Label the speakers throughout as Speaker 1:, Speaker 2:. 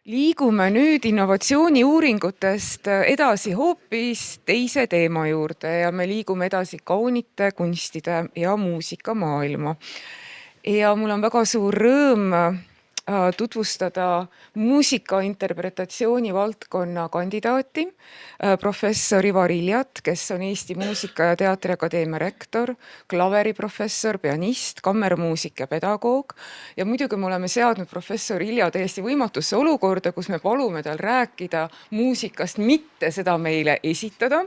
Speaker 1: Liigume nüüd innovatsiooniuuringutest edasi hoopis teise teema juurde ja me liigume edasi kaunite kunstide ja muusikamaailma. Ja mul on väga suur rõõm tutvustada muusikainterpretatsiooni valdkonna kandidaati, professor Ivar Iljat, kes on Eesti Muusika- ja Teatriakadeemia rektor, klaveriprofessor, pianist, kammermuusik ja pedagoog. Ja muidugi me oleme seadnud professor Ilja täiesti võimatusse olukorda, kus me palume tal rääkida muusikast, mitte seda meile esitada.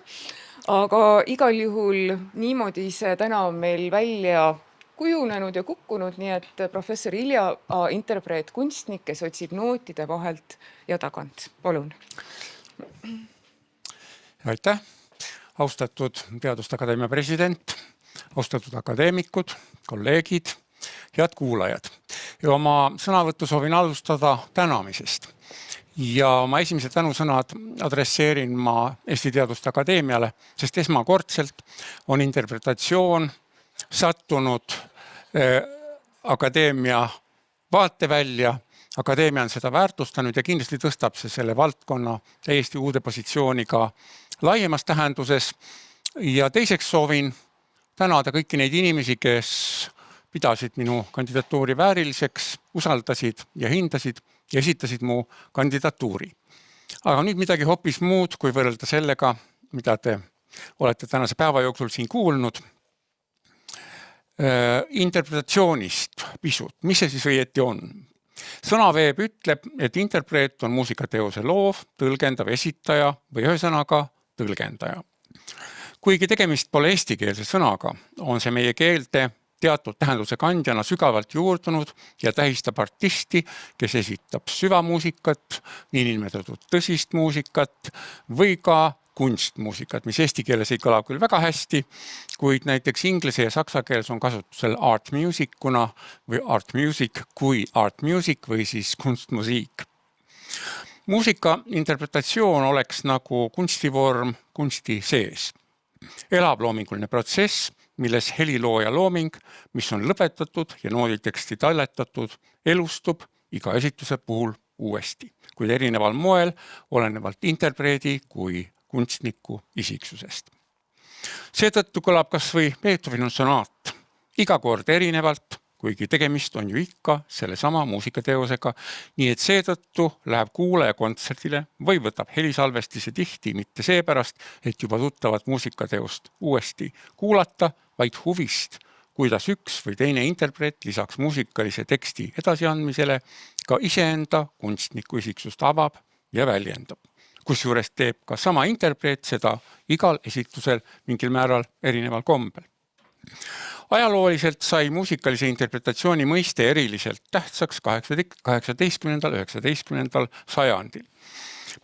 Speaker 1: Aga igal juhul niimoodi see täna on meil välja kujunenud ja kukkunud, nii et professor Ilja, interpreetkunstnik, kes otsib nootide vahelt ja tagant. Palun.
Speaker 2: Aitäh, austatud Teaduste Akadeemia president, austatud akadeemikud, kolleegid, head kuulajad. Ja oma sõnavõttu soovin alustada tänamisest. Ja oma esimesed tänusõnad adresseerin ma Eesti Teaduste Akadeemiale, sest esmakordselt on interpretatsioon sattunud akadeemia vaatevälja. Akadeemia on seda väärtustanud ja kindlasti tõstab see selle valdkonna täiesti uude positsiooniga laiemas tähenduses. Ja teiseks soovin tänada kõiki neid inimesi, kes pidasid minu kandidatuuri vääriliseks, usaldasid ja hindasid ja esitasid mu kandidatuuri. Aga nüüd midagi hoopis muud, kui võrrelda sellega, mida te olete tänase päeva jooksul siin kuulnud. Interpretatsioonist pisut. Mis see siis õieti on? Sõnaveeb ütleb, et interpreet on muusikateose loov, tõlgendav esitaja või ühesõnaga tõlgendaja. Kuigi tegemist pole eestikeelse sõnaga, on see meie keelte teatud tähenduse kandjana sügavalt juurdunud ja tähistab artisti, kes esitab süvamuusikat, niinimetatud tõsist muusikat või ka kunstmuusikat, mis eesti keeles ei kõla küll väga hästi, kuid näiteks inglise ja saksa keeles on kasutusel art musicuna või art music kui art music või siis kunstmusiik. Muusika interpretatsioon oleks nagu kunstivorm kunsti sees. Elab loominguline protsess, milles helilooja looming, mis on lõpetatud ja nooditeksti talletatud, elustub iga esituse puhul uuesti, kuid erineval moel, olenevalt interpreedi kui kunstniku isiksusest. Seetõttu kõlab kas või Beethoveni sonaat iga kord erinevalt, kuigi tegemist on ju ikka selle sama muusikateosega, nii et seetõttu läheb kuulaja kontserdile või võtab helisalvestise tihti mitte seepärast, et juba tuttavat muusikateost uuesti kuulata, vaid huvist, kuidas üks või teine interpreet lisaks muusikalise teksti edasiandmisele ka iseenda kunstniku isiksust avab ja väljendab. Kusjuures teeb ka sama interpreet seda igal esitusel mingil määral erineval kombel. Ajalooliselt sai muusikalise interpretatsiooni mõiste eriliselt tähtsaks 18.–19. sajandil,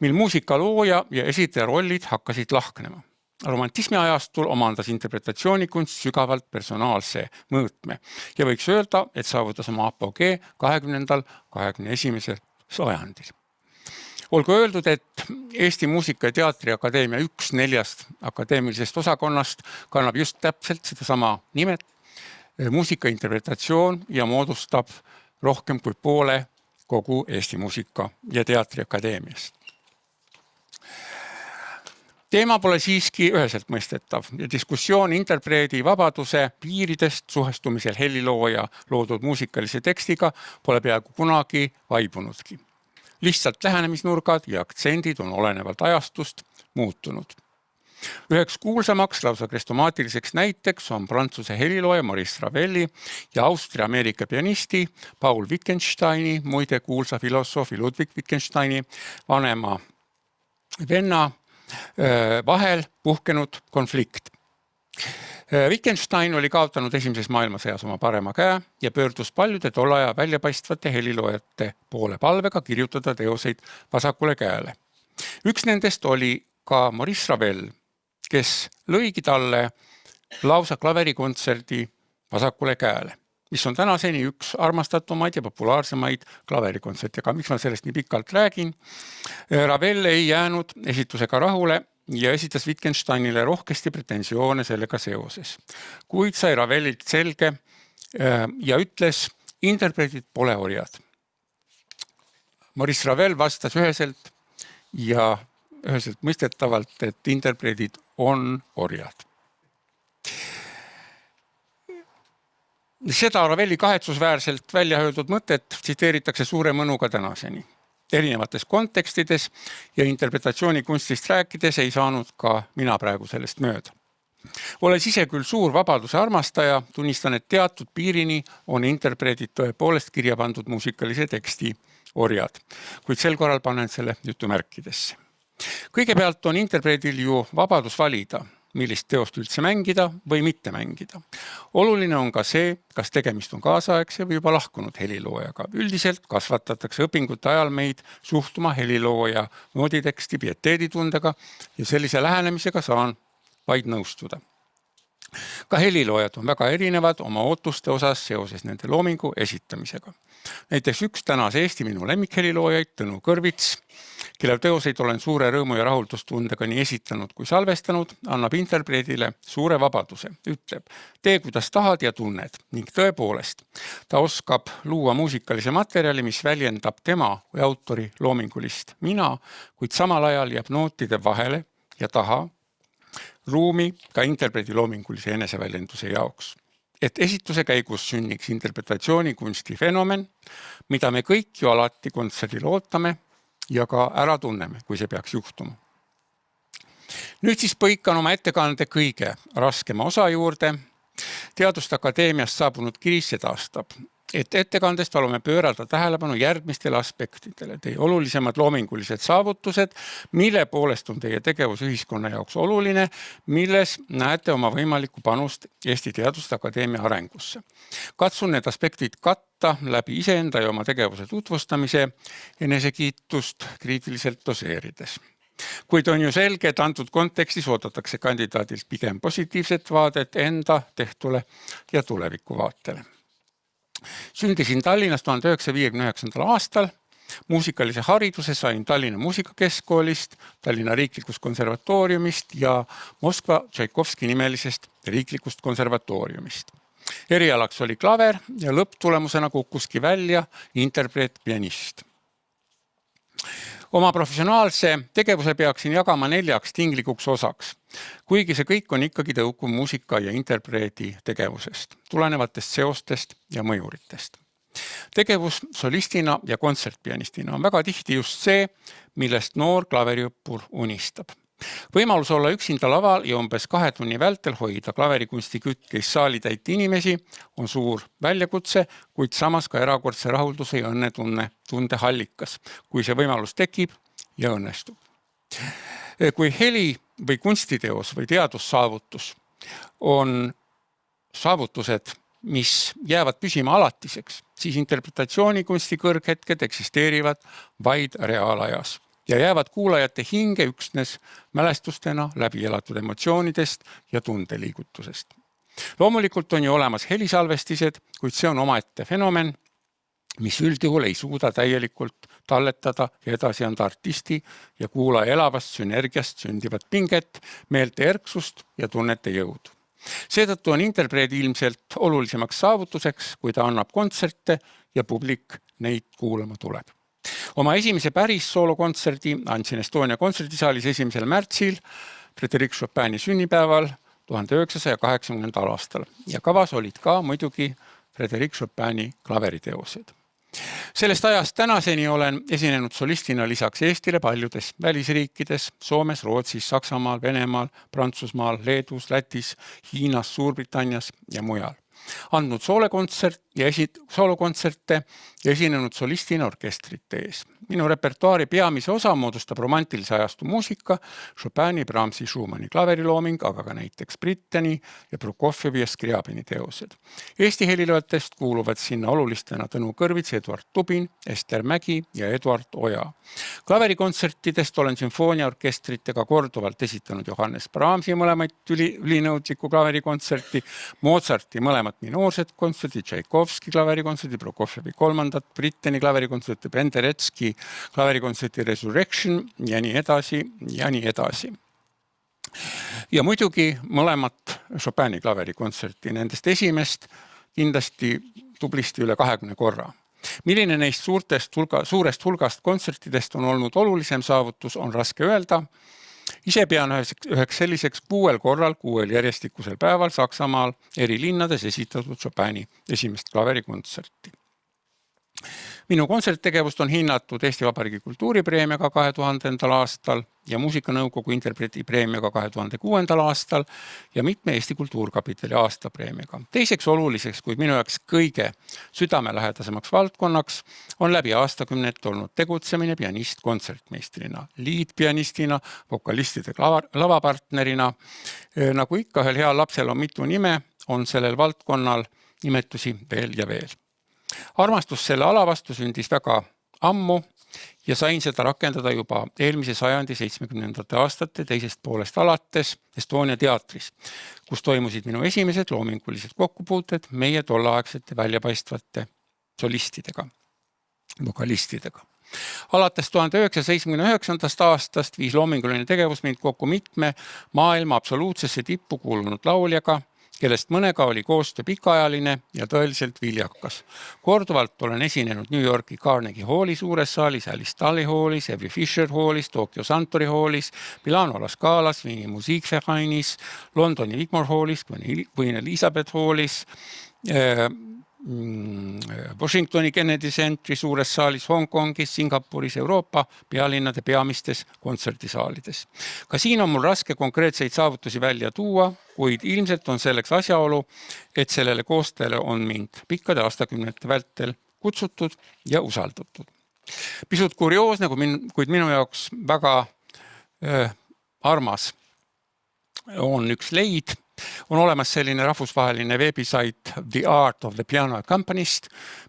Speaker 2: mil muusikalooja ja esitaja rollid hakkasid lahknema. Romantismi ajastul omandas interpretatsioonikunst sügavalt personaalse mõõtme ja võiks öelda, et saavutas oma apogee 20. 21. sajandil. Olgu öeldud, et Eesti Muusika- ja Teatriakadeemia 1/4 akadeemilisest osakonnast kannab just täpselt seda sama nimet, muusikainterpretatsioon, ja moodustab rohkem kui poole kogu Eesti Muusika- ja Teatriakadeemiast. Teema pole siiski üheselt mõistetav ja diskussioon interpreedi vabaduse piiridest suhestumisel helilooja loodud muusikalise tekstiga pole peaaegu kunagi vaibunudki. Lihtsalt lähenemisnurgad ja aktsendid on olenevalt ajastust muutunud. Üheks kuulsamaks lausa krestomaatiliseks näiteks on prantsuse helilooja Maurice Ravelli ja Austria-Ameerika pianisti Paul Wittgensteini, muide kuulsa filosoofi Ludwig Wittgensteini vanema venna vahel puhkenud konflikt. Wittgenstein oli kaotanud esimeses maailmasõjas oma parema käe ja pöördus paljude tollaja väljapaistvate heliloojate poole palvega kirjutada teoseid vasakule käele. Üks nendest oli ka Maurice Ravel, kes lõigi talle lausa klaverikontserdi vasakule käele, mis on tänaseni üks armastatumaid ja populaarsemaid klaverikontserti. Aga miks ma sellest nii pikalt räägin? Ravel ei jäänud esitusega rahule ja esitas Wittgensteinile rohkesti pretensioone sellega seoses. Kuid sai Ravellilt selge ja ütles, interpreedid pole orjad. Maurice Ravel vastas üheselt ja üheselt mõistetavalt, et interpreedid on orjad. Seda Raveli kahetsusväärselt välja öeldud mõtet tsiteeritakse suure mõnuga tänaseni. Erinevates kontekstides ja interpretatsioonikunstist rääkides ei saanud ka mina praegu sellest mööda. Olles ise küll suur vabaduse armastaja, tunnistan, et teatud piirini on interpreedid tõepoolest kirja pandud muusikalise teksti orjad, kuid sel korral panen selle jutumärkidesse. Kõigepealt on interpreedil ju vabadus valida, millist teost üldse mängida või mitte mängida. Oluline on ka see, kas tegemist on kaasaegse või juba lahkunud heliloojaga. Üldiselt kasvatatakse õpingute ajal meid suhtuma helilooja nooditeksti pieteeditundega ja sellise lähenemisega saan vaid nõustuda. Ka heliloojad on väga erinevad oma ootuste osas seoses nende loomingu esitamisega. Näiteks üks tänas Eesti minu lemmikheliloojaid, Tõnu Kõrvits, kelle teoseid olen suure rõõmu ja rahuldustundega nii esitanud kui salvestanud, annab interpreedile suure vabaduse. Ütleb, tee kuidas tahad ja tunned ning tõepoolest, ta oskab luua muusikalise materjali, mis väljendab tema või autori loomingulist mina, kuid samal ajal jääb nootide vahele ja taha ruumi ka interpreedi loomingulise eneseväljenduse jaoks. Et esituse käigus sünniks interpretatsioonikunsti fenomen, mida me kõik ju alati kontserdil ootame ja ka ära tunneme, kui see peaks juhtuma. Nüüd siis põikan oma ettekande kõige raskema osa juurde. Teaduste Akadeemiast saabunud kiri sedastab, et ettekandest palume pöörata tähelepanu järgmistele aspektidele. Teie olulisemad loomingulised saavutused, mille poolest on teie tegevus ühiskonna jaoks oluline, milles näete oma võimalikku panust Eesti Teaduste Akadeemia arengusse. Katsun need aspektid katta läbi iseenda ja oma tegevuse tutvustamise, enesekiitust kriitiliselt doseerides. Kuid on ju selge, et antud kontekstis oodatakse kandidaadilt pigem positiivset vaadet enda tehtule ja tulevikuvaatele. Sündisin Tallinnas 1959. aastal. Muusikalise hariduse sain Tallinna Muusikakeskkoolist, Tallinna Riiklikust Konservatooriumist ja Moskva Tšaikovski nimelisest Riiklikust Konservatooriumist. Erialaks oli klaver ja lõpptulemusena kukkuski välja interpreet-pianist. Oma professionaalse tegevuse peaksin jagama 4 tinglikuks osaks, kuigi see kõik on ikkagi tõukuv muusika ja interpreedi tegevusest, tulenevatest seostest ja mõjuritest. Tegevus solistina ja kontsertpianistina on väga tihti just see, millest noor klaveriõppur unistab. Võimalus olla üksinda laval ja umbes 2 tunni vältel hoida klaverikunsti kütkis saali täit inimesi on suur väljakutse, kuid samas ka erakordse rahulduse ja õnnetunde hallikas, kui see võimalus tekib ja õnnestub. Kui heli või kunstiteos või teadussaavutus on saavutused, mis jäävad püsima alatiseks, siis interpretatsioonikunsti kõrghetked eksisteerivad vaid reaalajas ja jäävad kuulajate hinge üksnes mälestustena läbi elatud emotsioonidest ja tundeliigutusest. Loomulikult on ju olemas helisalvestised, kuid see on omaette fenomen, mis üldjuhul ei suuda täielikult talletada ja edasi anda artisti ja kuulaja elavast sünergiast sündivat pinget, meelte erksust ja tunnete jõudu. Seetõttu on interpreedi ilmselt olulisemaks saavutuseks, kui ta annab kontserte ja publik neid kuulama tuleb. Oma esimese päris soolokontserdi andsin Estonia kontserdisaalis 1. märtsil Frédéric Chopini sünnipäeval 1980. aastal ja kavas olid ka muidugi Frédéric Chopini klaveriteosed. Sellest ajast tänaseni olen esinenud solistina lisaks Eestile paljudes välisriikides, Soomes, Rootsis, Saksamaal, Venemaal, Prantsusmaal, Leedus, Lätis, Hiinas, Suurbritannias ja mujal. Andnud soolokontserte ja esinenud solistina orkestrite ees. Minu repertuaari peamise osa moodustab romantilise ajastu muusika, Chopini, Brahmsi, Schumanni klaverilooming, aga ka näiteks Brittani ja Prokofjevi ja Skriabini teosed. Eesti heliloojatest kuuluvad sinna olulistena Tõnu Kõrvits, Eduard Tubin, Ester Mägi ja Eduard Oja. Klaverikontsertidest olen sümfooniaorkestritega korduvalt esitanud Johannes Brahmsi mõlemaid ülinõudliku klaverikontserti, Mozarti mõlemat minoorsed kontserti, Tšaikovski klaverikontserti, Prokofjevi 3. Brittani klaverikontserti, Penderecki klaverikontserti Resurrection ja nii edasi ja nii edasi. Ja muidugi mõlemat Chopini klaverikontserti, nendest esimest kindlasti tublisti üle 20 korra. Milline neist suurest hulgast kontsertidest on olnud olulisem saavutus, on raske öelda. Ise pean üheks selliseks 6 korral, 6 järjestikusel päeval Saksamaal eri linnades esitatud Chopini esimest klaverikontserti. Minu kontserttegevust on hinnatud Eesti Vabariigi kultuuripreemiaga 2000. aastal ja Muusikanõukogu interpretipreemiaga 2006. aastal ja mitme Eesti Kultuurkapitali aastapreemiaga. Teiseks oluliseks, kuid minu jaoks kõige südamelähedasemaks valdkonnaks on läbi aastakümnete olnud tegutsemine pianist-kontsertmeistrina, liidpianistina, vokalistide lavapartnerina. Nagu ikka ühel heal lapsel on mitu nime, on sellel valdkonnal nimetusi veel ja veel. Armastus selle ala vastu sündis väga ammu ja sain seda rakendada juba eelmise sajandi 70. aastate teisest poolest alates Estonia teatris, kus toimusid minu esimesed loomingulised kokkupuuted meie tolleaegsete väljapaistvate solistidega, vokalistidega. Alates 1979. aastast viis loominguline tegevus mind kokku mitme maailma absoluutsesse tippu kuulunud lauljaga, kellest mõnega oli koostöö pikaajaline ja tõeliselt viljakas. Korduvalt olen esinenud New Yorki Carnegie Halli suures saalis, Alice Tully Hallis, Evie Fisher Hallis, Tokyo Santori Hallis, Milano La Scalas, Viini Musikverainis, Londoni Wigmore Hallis, Queen Elizabeth Hallis, Washingtoni Kennedy Centri suures saalis, Hongkongis, Singapuris, Euroopa pealinnade peamistes kontserdisaalides. Ka siin on mul raske konkreetseid saavutusi välja tuua, kuid ilmselt on selleks asjaolu, et sellele koostajale on mind pikkade aastakümnete vältel kutsutud ja usaldatud. Pisut kurioosne, kuid minu jaoks väga armas on üks leid. On olemas selline rahvusvaheline veebisait The Art of the Piano Accompanist,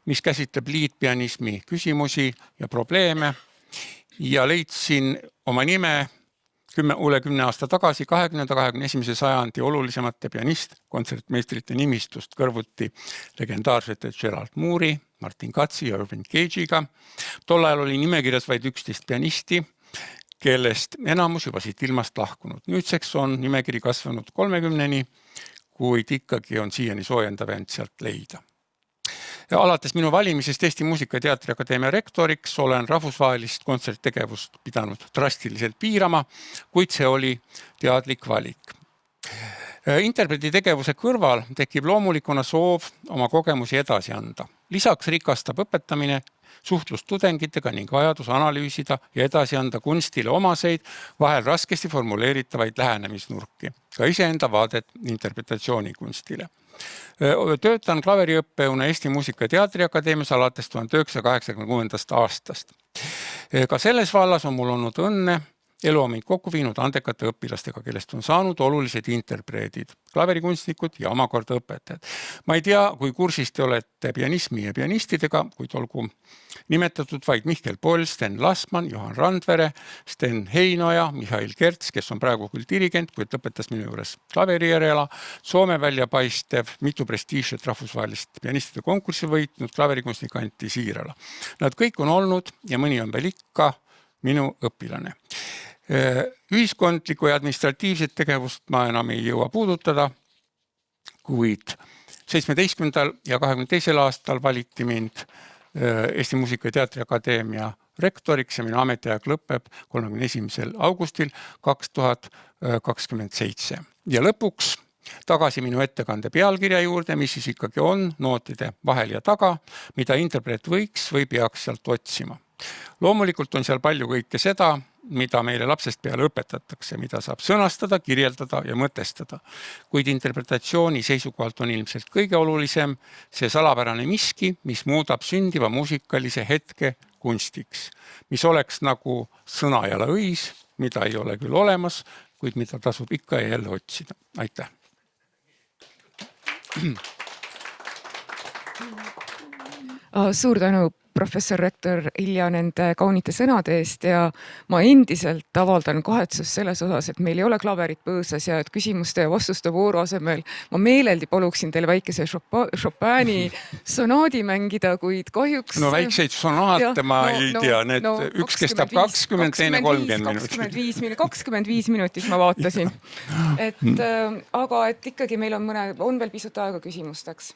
Speaker 2: mis käsitleb liidpianismi küsimusi ja probleeme ja leidsin oma nime üle 10 aasta tagasi 20. 21. sajandi olulisemate pianist-kontsertmeistrite nimistust kõrvuti legendaarsete Gerald Moore'i, Martin Katzi ja Irving Gage'iga. Tol ajal oli nimekirjas vaid 11 pianisti, kellest enamus juba siit ilmast lahkunud. Nüüdseks on nimekiri kasvanud 30-ni, kuid ikkagi on siiani soojendav end sealt leida. Ja alates minu valimisest Eesti Muusika- ja Teatriakadeemia rektoriks olen rahvusvahelist kontserttegevust pidanud drastiliselt piirama, kuid see oli teadlik valik. Interpreti tegevuse kõrval tekib loomulikuna soov oma kogemusi edasi anda. Lisaks rikastab õpetamine suhtlust tudengitega ning vajadus analüüsida ja edasi anda kunstile omaseid, vahel raskesti formuleeritavaid lähenemisnurki, ka iseenda vaadet interpretatsioonikunstile. Töötan klaveriõppejõuna Eesti Muusika- ja Teatriakadeemias alates 1986. aastast. Ka selles vallas on mul olnud õnne. Elu on mind kokku viinud andekate õpilastega, kellest on saanud olulised interpreedid, klaverikunstnikud ja omakorda õpetajad. Ma ei tea, kui kursis te olete pianismi ja pianistidega, kuid olgu nimetatud vaid Mihkel Poll, Sten Lasman, Johan Randvere, Sten Heinoja, Mihhail Kerts, kes on praegu küll dirigent, kuid lõpetas minu juures klaverijärjela, Soome väljapaistev, mitu prestiižset rahvusvahelist pianistide konkurssi võitnud klaverikunstnik Antti Siirala. Nad kõik on olnud ja mõni on veel ikka minu õpilane. Ühiskondlikku ja administratiivset tegevust ma enam ei jõua puudutada, kuid 17. ja 22. aastal valiti mind Eesti Muusika- ja Teatriakadeemia rektoriks ja minu ametiaeg lõpeb 31. augustil 2027. Ja lõpuks tagasi minu ettekande pealkirja juurde, mis siis ikkagi on nootide vahel ja taga, mida interpret võiks või peaks sealt otsima. Loomulikult on seal palju kõike seda, mida meile lapsest peale õpetatakse, mida saab sõnastada, kirjeldada ja mõtestada. Kuid interpretatsiooni seisukohalt on ilmselt kõige olulisem see salapärane miski, mis muudab sündiva muusikalise hetke kunstiks, mis oleks nagu sõnajala õis, mida ei ole küll olemas, kuid mida tasub ikka ja jälle otsida. Aitäh!
Speaker 1: Suur tänu, professor rektor Ilja, nende kaunite sõnade eest ja ma endiselt avaldan kahetsust selles osas, et meil ei ole klaverit põõsas ja et küsimuste ja vastuste vooru asemel ma meeleldi paluksin teile väikese Chopini sonaadi mängida, kuid kahjuks...
Speaker 2: No väikseid sonaate ma ei tea, need üks kestab 20, teine 30 minutit.
Speaker 1: 25 minutit ma vaatasin. Aga et ikkagi meil on, on veel pisut aega küsimusteks.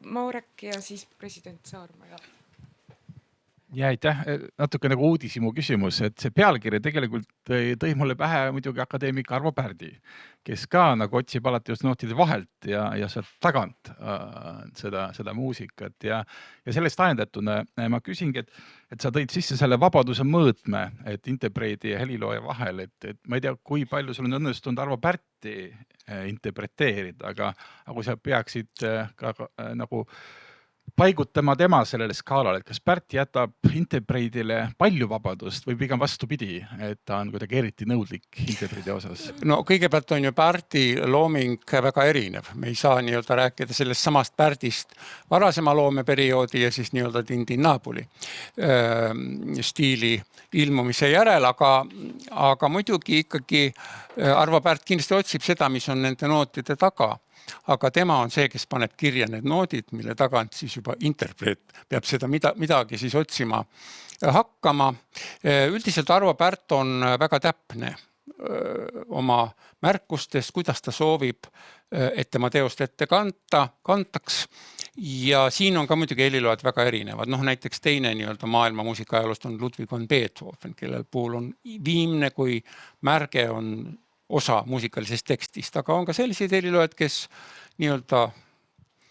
Speaker 1: Marek ja siis president Saarma.
Speaker 3: Ja aitäh, natuke nagu uudishimu küsimus, et see pealkiri tegelikult tõi mulle pähe muidugi akadeemik Arvo Pärdi, kes ka nagu otsib alati just nootide vahelt ja sealt tagant seda muusikat ja sellest ajendatuna ma küsingi, et sa tõid sisse selle vabaduse mõõtme, et interpreedi ja helilooja vahel, et ma ei tea, kui palju sul on õnnestunud Arvo Pärti interpreteerida, aga kui sa peaksid ka nagu paigutama tema sellele skaalale, et kas Pärt jätab interpreidile palju vabadust või pigem vastupidi, et ta on kuidagi eriti nõudlik interpreidi osas?
Speaker 2: No kõigepealt on ju Pärti looming väga erinev. Me ei saa nii-öelda rääkida sellest samast Pärtist varasema loomeperioodi ja siis nii-öelda Tindin Naabuli stiili ilmumise järel, aga muidugi ikkagi Arvo Pärt kindlasti otsib seda, mis on nende nootide taga. Aga tema on see, kes paneb kirja need noodid, mille tagant siis juba interpreet peab seda midagi siis otsima hakkama. Üldiselt Arvo Pärt on väga täpne oma märkustest, kuidas ta soovib, et tema teost ette kantaks. Ja siin on ka muidugi heliloojad väga erinevad. Näiteks teine nii-öelda maailma muusikaajalost on Ludwig van Beethoven, kellel puhul on viimne, kui märge on osa muusikalisest tekstist, aga on ka selliseid heliloojad, kes nii-öelda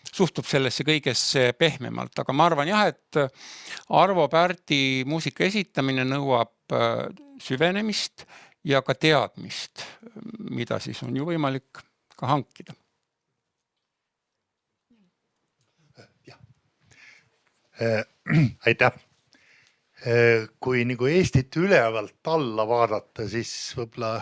Speaker 2: suhtub sellesse kõigesse pehmemalt. Aga ma arvan jah, et Arvo Pärdi muusika esitamine nõuab süvenemist ja ka teadmist, mida siis on ju võimalik ka hankida.
Speaker 4: Aitäh! Kui nagu Eestit ülevalt alla vaadata, siis võib-olla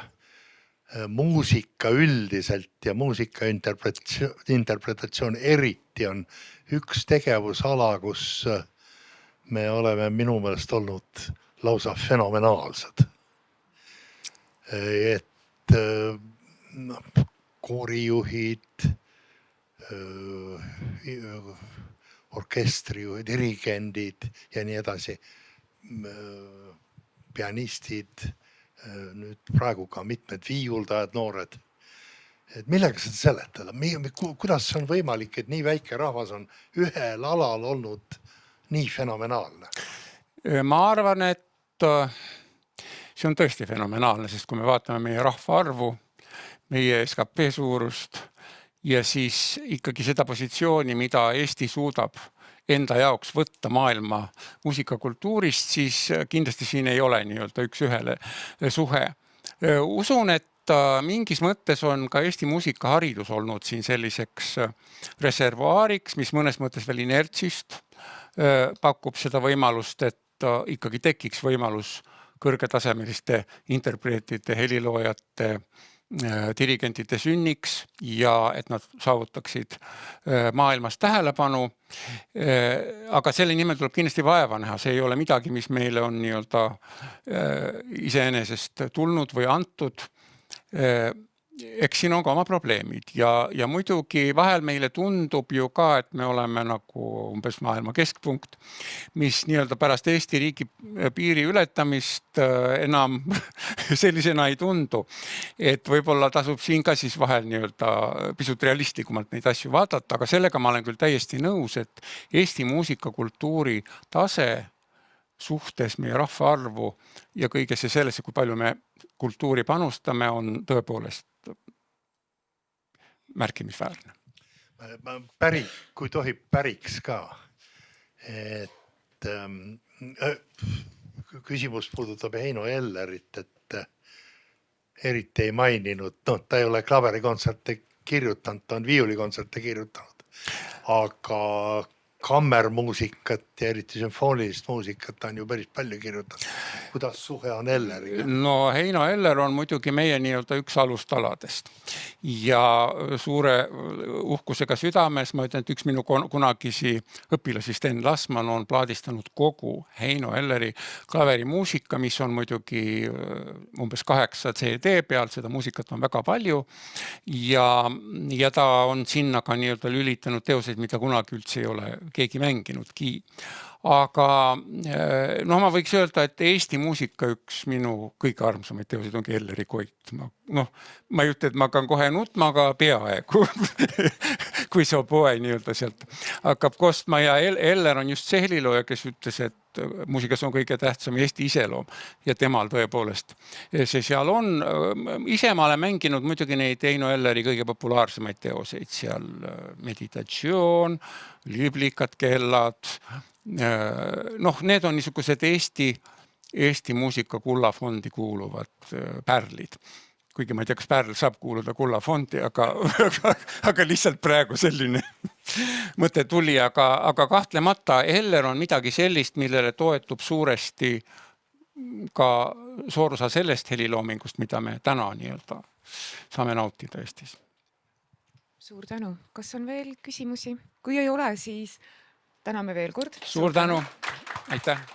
Speaker 4: muusika üldiselt ja muusika interpretatsioon eriti on üks tegevusala, kus me oleme minu meelest olnud lausa fenomenaalsed. Et koorijuhid, orkestrijuhid, dirigendid ja nii edasi, pianistid, nüüd praegu ka mitmed viiuldajad noored. Et millega seda seletada? Kuidas on võimalik, et nii väike rahvas on ühel alal olnud nii fenomenaalne?
Speaker 2: Ma arvan, et see on tõesti fenomenaalne, sest kui me vaatame meie rahvaarvu, meie SKP suurust ja siis ikkagi seda positsiooni, mida Eesti suudab enda jaoks võtta maailma muusikakultuurist, siis kindlasti siin ei ole nii-öelda üks ühele suhe. Usun, et mingis mõttes on ka Eesti muusikaharidus olnud siin selliseks reservuaariks, mis mõnes mõttes veel inertsist pakub seda võimalust, et ikkagi tekiks võimalus kõrgetasemeliste interpreetide, heliloojate, dirigentide sünniks ja et nad saavutaksid maailmas tähelepanu. Aga selle nimel tuleb kindlasti vaeva näha. See ei ole midagi, mis meile on nii-öelda iseenesest tulnud või antud. Eks siin on ka oma probleemid ja muidugi vahel meile tundub ju ka, et me oleme nagu umbes maailma keskpunkt, mis nii-öelda pärast Eesti riigi piiri ületamist enam sellisena ei tundu. Et võib-olla tasub siin ka siis vahel nii-öelda pisut realistlikumalt neid asju vaadata, aga sellega ma olen küll täiesti nõus, et Eesti muusikakultuuri tase suhtes meie rahvaarvu ja kõigesse sellesse, kui palju me kultuuri panustame, on tõepoolest märkimisväärne.
Speaker 4: Kui tohib päriks ka, et küsimus puudutab Heino Ellerit, et eriti ei maininud, ta ei ole klaverikontserte kirjutanud, ta on viiulikontserte kirjutanud, aga kammermuusikat ja eriti sümfoonilist muusikat on ju päris palju kirjutanud. Kuidas suhe on Elleriga?
Speaker 2: No Heino Eller on muidugi meie nii-öelda üks alustaladest ja suure uhkusega südames ma ütlen, et üks minu kunagisi õpilasi Sten Lasman on plaadistanud kogu Heino Elleri klaverimuusika, mis on muidugi umbes 8 CD peal, seda muusikat on väga palju ja ta on sinna ka nii-öelda lülitanud teoseid, mida kunagi üldse ei ole keegi mänginudki. Aga ma võiks öelda, et Eesti muusika üks minu kõige armsamaid teoseid ongi Elleri Koit. Ma ei ütle, et ma hakkan kohe nutma, aga peaaegu. kui see oboe nii-öelda sealt hakkab kostma ja Eller on just see helilooja, kes ütles, et muusikas on kõige tähtsam Eesti iseloom ja temal tõepoolest see seal on. Ise ma olen mänginud muidugi neid Heino Elleri kõige populaarsemaid teoseid seal, Meditatsioon, Liblikad kellad. Noh, need on niisugused Eesti muusika kullafondi kuuluvad pärlid. Kuigi ma ei tea, kas Pärl saab kuuluda kullafondi, aga lihtsalt praegu selline mõte tuli, aga kahtlemata Eller on midagi sellist, millele toetub suuresti ka suur osa sellest heliloomingust, mida me täna nii-öelda saame nautida Eestis.
Speaker 1: Suur tänu. Kas on veel küsimusi? Kui ei ole, siis täname veel kord.
Speaker 2: Suur tänu. Aitäh.